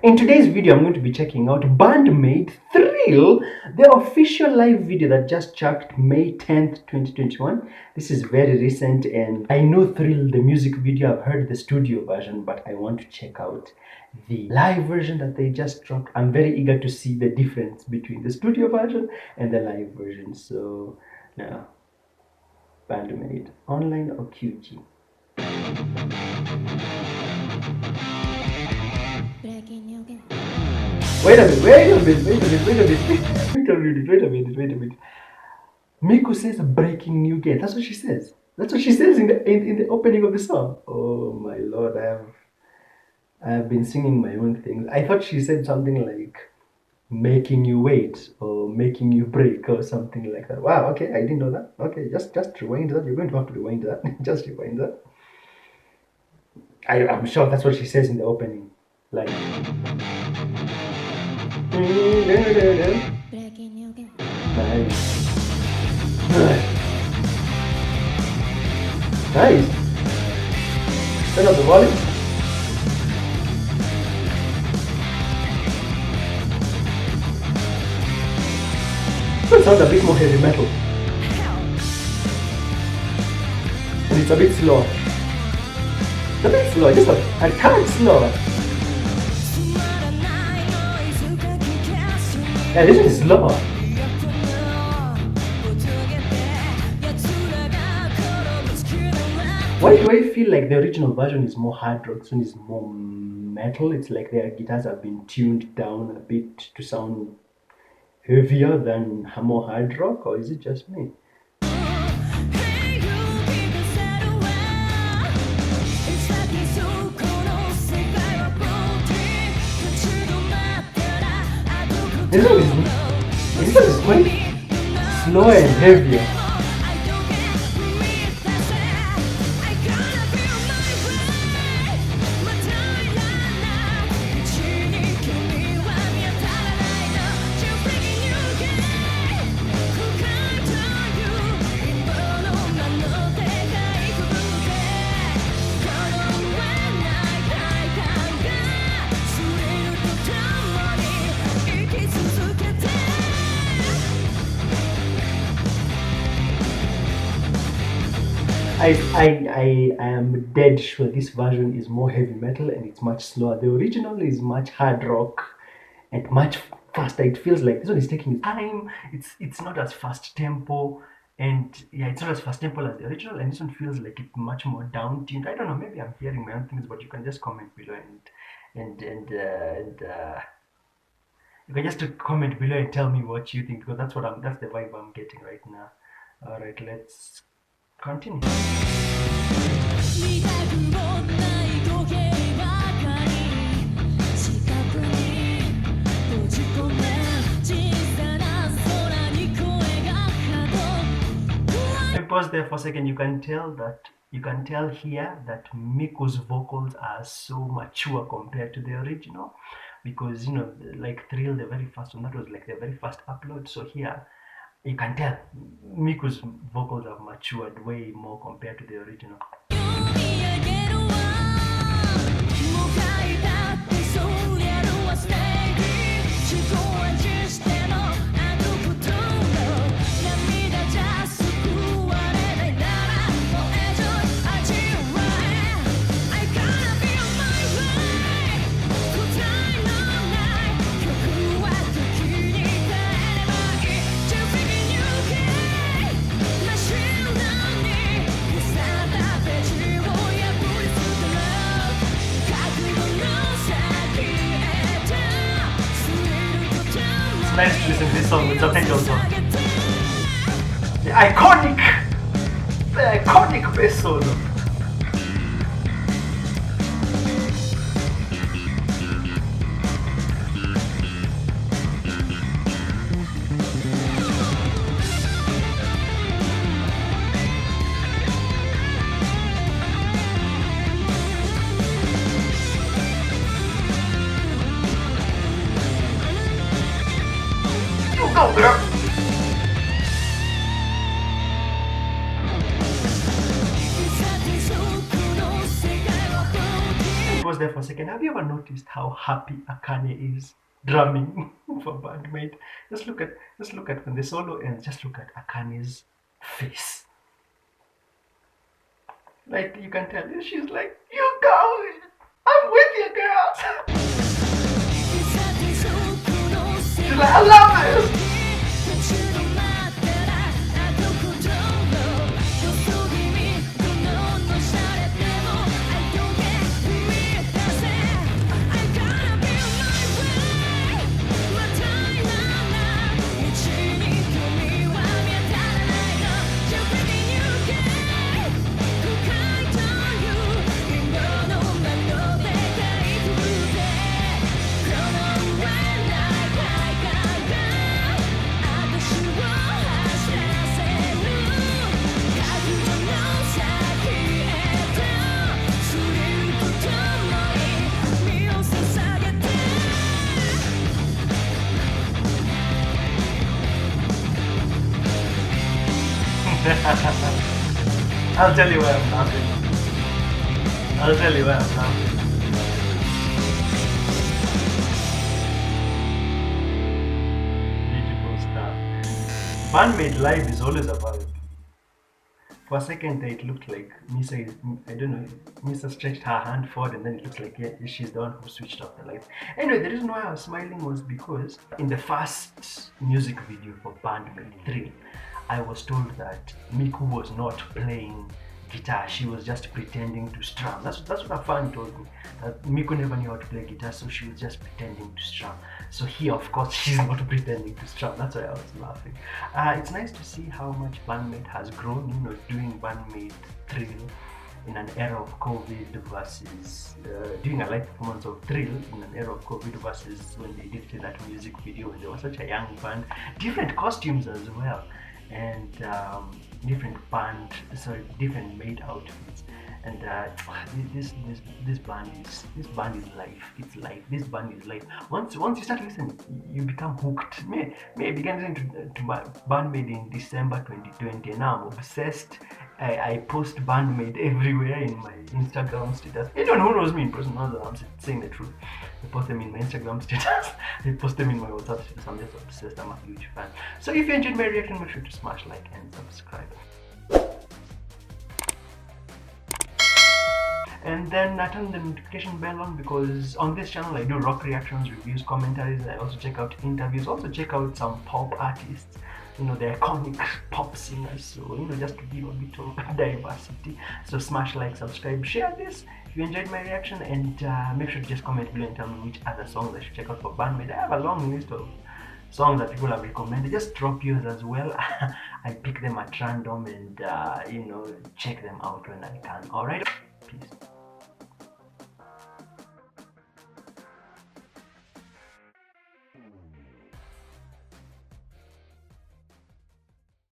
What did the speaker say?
In today's video, I'm going to be checking out Band-Maid Thrill, the official live video that just chucked May 10th, 2021. This is very recent, and I know Thrill, the music video. I've heard the studio version, but I want to check out the live version that they just dropped. I'm very eager to see the difference between the studio version and the live version. So now, Band-Maid, online or QG? Wait a minute. Miku says breaking new gate. That's what she says. That's what she says in the opening of the song. Oh my lord, I have been singing my own things. I thought she said something like making you wait or making you break or something like that. Wow, okay, I didn't know that. Okay, just rewind that. You're going to have to rewind that. Just rewind that. I'm sure that's what she says in the opening. Like Nice. Turn up the volume. It sounds a bit more heavy metal. And it's a bit slower. It's a bit slower, just a tad slower. Yeah, this is slower. Why do I feel like the original version is more hard rock, this one is more metal? It's like their guitars have been tuned down a bit to sound heavier than more hard rock, or is it just me? This one is quite slower and heavier. I am dead sure this version is more heavy metal and it's much slower. The original is much hard rock and much faster. It feels like this one is taking time. It's not as fast tempo, and yeah, it's not as fast tempo as the original, and this one feels like it's much more down tuned. I don't know, maybe I'm hearing my own things, but you can just comment below and you can just comment below and tell me what you think, because that's the vibe I'm getting right now. All right, let's continue. Pause there for a second. You can tell here that Miku's vocals are so mature compared to the original, because like Thrill, the very first one, that was like the very first upload. So here you can tell Miku's vocals have matured way more compared to the original. Nice to listen to this song with subtitles on. The iconic bass solo. Go, girl. Pause there for a second. second, have you ever noticed how happy Akane is drumming for Band-Maid? Just look at when the solo ends, just look at Akane's face. Like you can tell she's like, you go, I'm with you girls. She's like, I love it. I'll tell you where I'm laughing. I'll tell you where I'm laughing. Beautiful stuff. Band-Maid live is always about. For a second there, it looked like Misa is, I don't know, Misa stretched her hand forward and then it looks like yeah, she's the one who switched off the lights. Anyway, the reason why I was smiling was because in the first music video for Band-Maid 3, I was told that Miku was not playing guitar, she was just pretending to strum. That's what a fan told me, that Miku never knew how to play guitar, so she was just pretending to strum. So here, of course, she's not pretending to strum. That's why I was laughing. It's nice to see how much Band-Maid has grown, you know, doing Band-Maid Thrill in an era of COVID versus doing a live performance of Thrill in an era of COVID versus when they did that music video when they were such a young band. Different costumes as well, and different different maid outfits. And this band is life. It's life. This band is life. Once you start listening, you become hooked. Me I began listening to Band-Maid in December 2020, and now I'm obsessed. I post Band-Maid everywhere in my Instagram status. Anyone who knows me in person knows that I'm saying the truth. I post them in my Instagram status. I post them in my WhatsApp status. I'm just obsessed. I'm a huge fan. So if you enjoyed my reaction, make sure to smash like and subscribe. And then turn the notification bell on, because on this channel I do rock reactions, reviews, commentaries. I also check out interviews, also check out some pop artists, you know, the iconic pop singers, so you know, just to give a bit of diversity. So smash like, subscribe, share this if you enjoyed my reaction, and make sure to just comment below and tell me which other songs I should check out for Band-Maid. I have a long list of songs that people have recommended. Just drop yours as well. I pick them at random and you know, check them out when I can. Alright, peace.